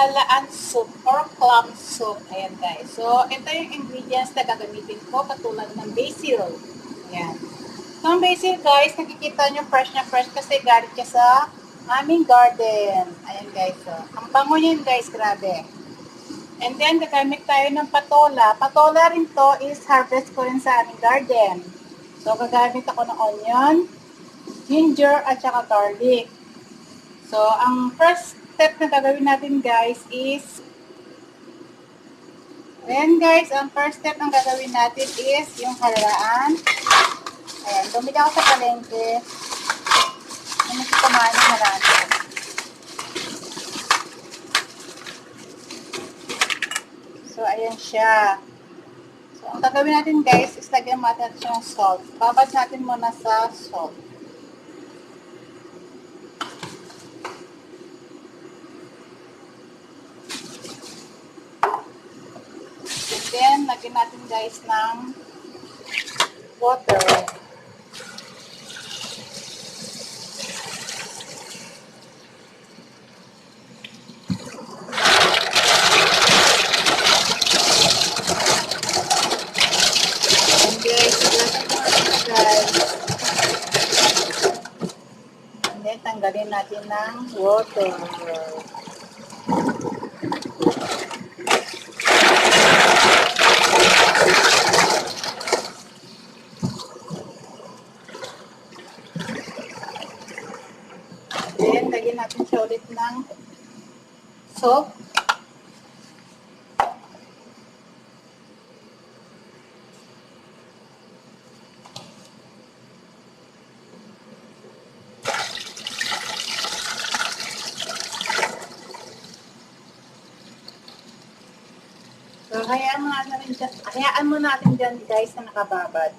halaan soup or clam soup. Ayan guys. So, ito yung ingredients na gagamitin ko katulad ng basil. Ayan. So, ang basil guys, nakikita nyo fresh na fresh kasi galing siya sa aming garden. Ayan guys. So, ang bango niyan guys, grabe. And then, gagamit tayo ng patola. Patola rin to is harvest ko rin sa aming garden. So, gagamit ako ng onion, ginger, at saka garlic. So, ang first step na gagawin natin guys is ayan guys, ang first step na gagawin natin is yung halaan. Ayan, bumili ako sa palengke. Ano si kumain ng halaan? So, ayan siya. So, ang gagawin natin guys is lagyan natin siya ng salt. Babad natin muna sa salt. And then, lagyan natin guys ng water. And then, tanggalin natin ng water. Then, lagyan natin siya ulit ng salt. So, hayaan mo natin dyan guys na nakababad.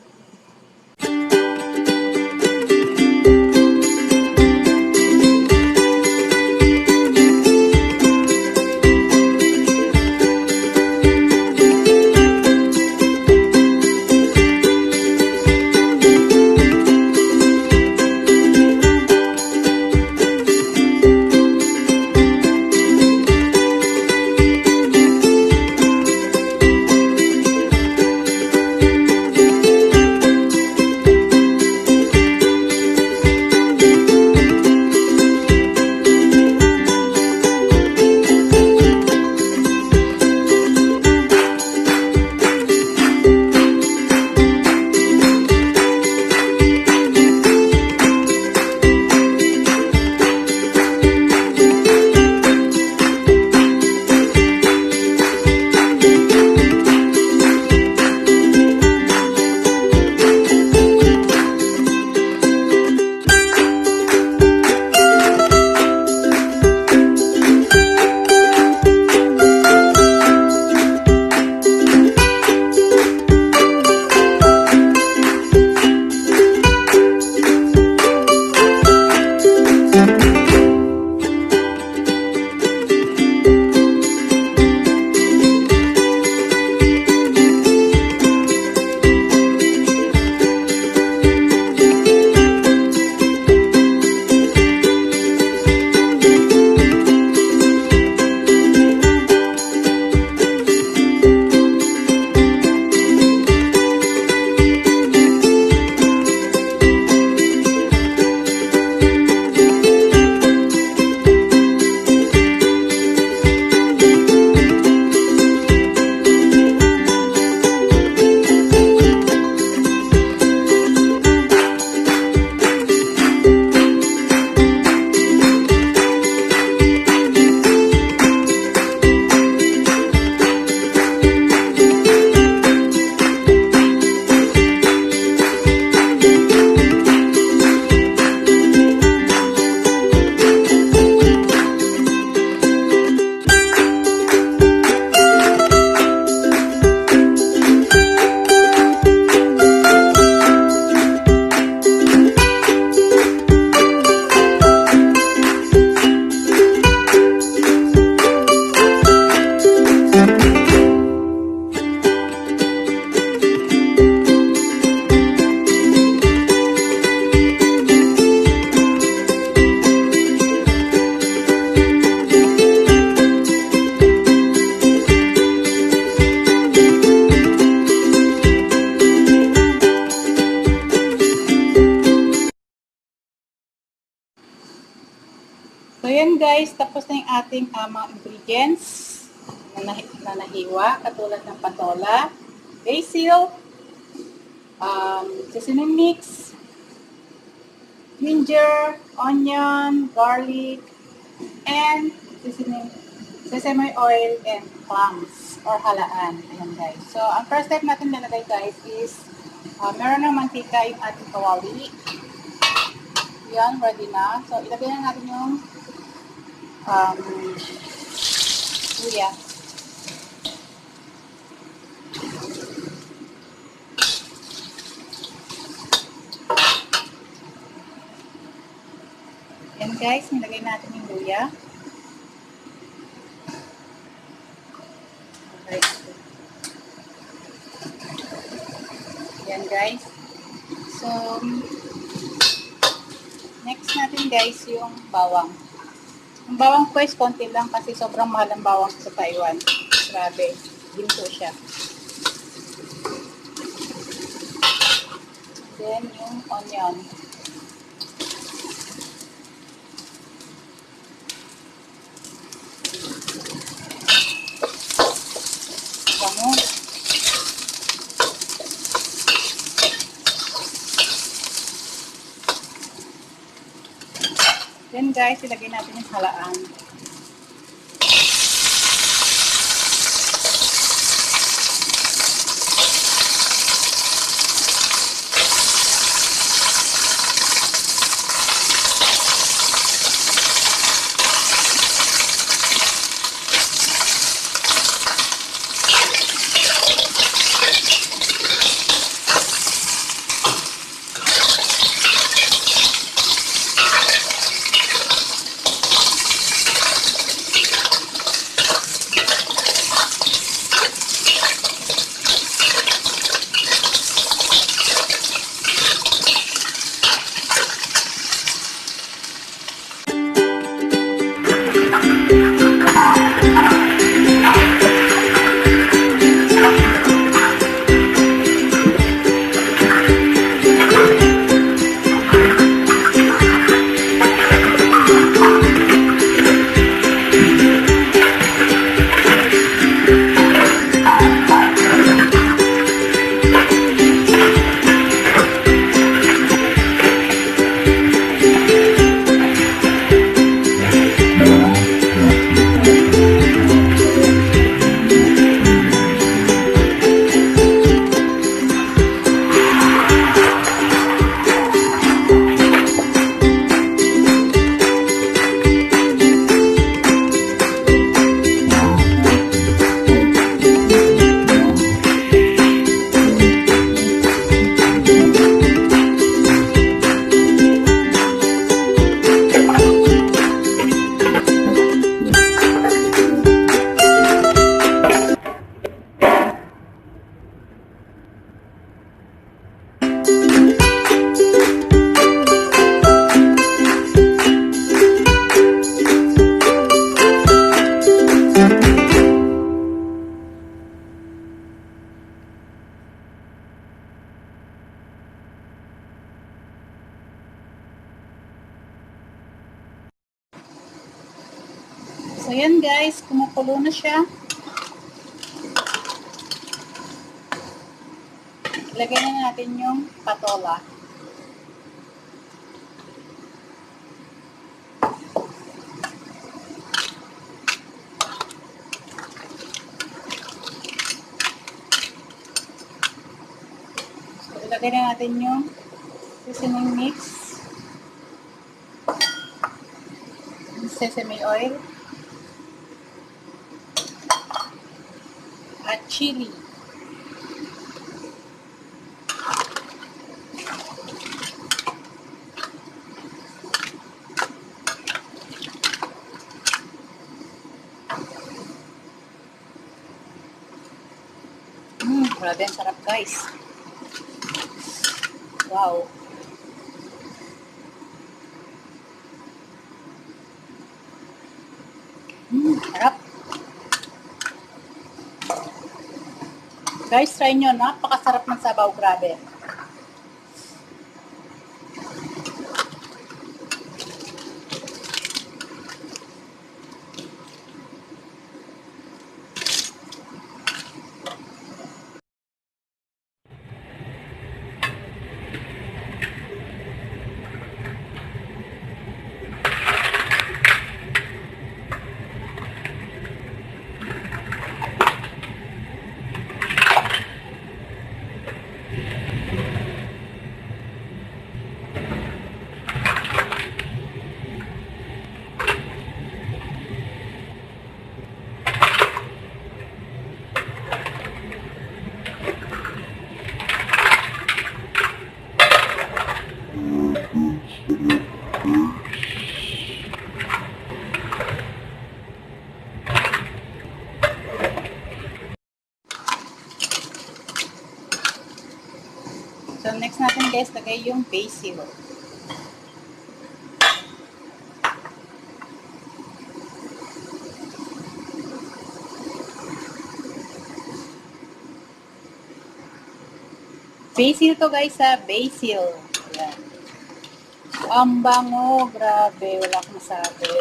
guys, tapos na yung ating mga ingredients na nahiwa, katulad ng patola, basil, sesame mix, ginger, onion, garlic, and sesame oil and clams or halaan. Ayan guys. So, ang first step natin nalagay guys is meron ng mantika yung ating kawali. Yan, ready na. So, ilagay na natin yung luya. Yan guys, nilagay natin yung luya. Okay. Yan guys. So, next natin guys yung bawang. Yung bawang po is konti lang kasi sobrang mahal ang bawang sa Taiwan. Grabe, ginto siya. Then yung onion. Bango. Then guys, ilagay natin yung halaan. So, yan guys, kumukulo na siya. Ilagay na natin yung patola. So, ilagay na natin yung sesame mix, sesame oil, at chili. Grabe ang sarap guys. Wow. Sarap. Guys, try nyo. Napakasarap ng sabaw. Grabe. next natin guys, lagay yung basil. Basil to guys ha, basil. Ayan. Ang bango, grabe, wala akong masabi.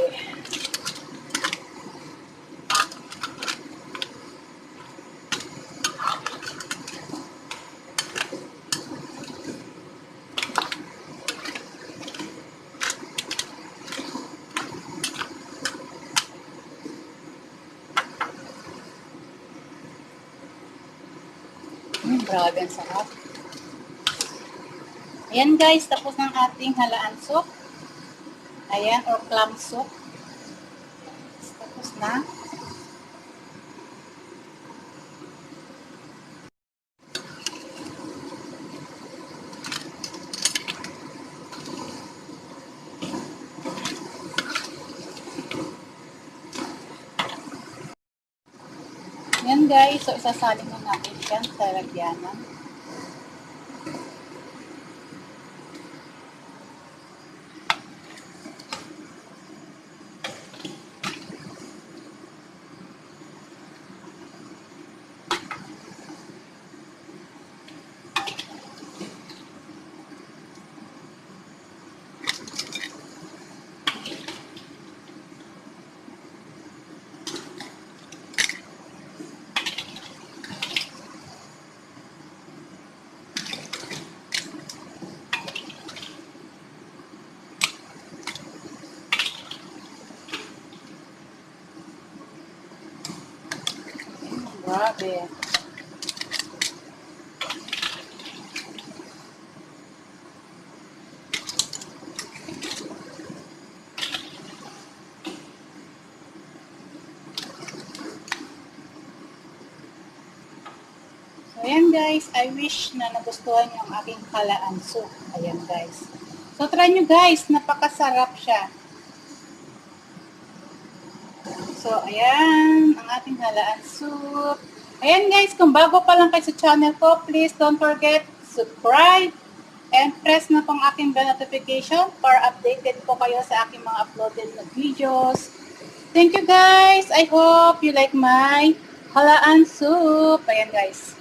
Grabe, ang sarap. Ayan guys, tapos ng ating halaan soup. Ayan, or clam soup. Tapos na. Ayan guys, so isasalin na natin yan sa lagyanan. Grabe. So, ayan guys, I wish na nagustuhan niyo ang aking halaan soup. Ayan guys. So, try nyo guys, napakasarap siya. So, ayan, ang ating halaan soup. Ayan guys, kung bago pa lang kayo sa channel ko, please don't forget, subscribe, and press na pong aking bell notification para updated po kayo sa aking mga uploaded na videos. Thank you guys. I hope you like my halaan soup. Ayan guys.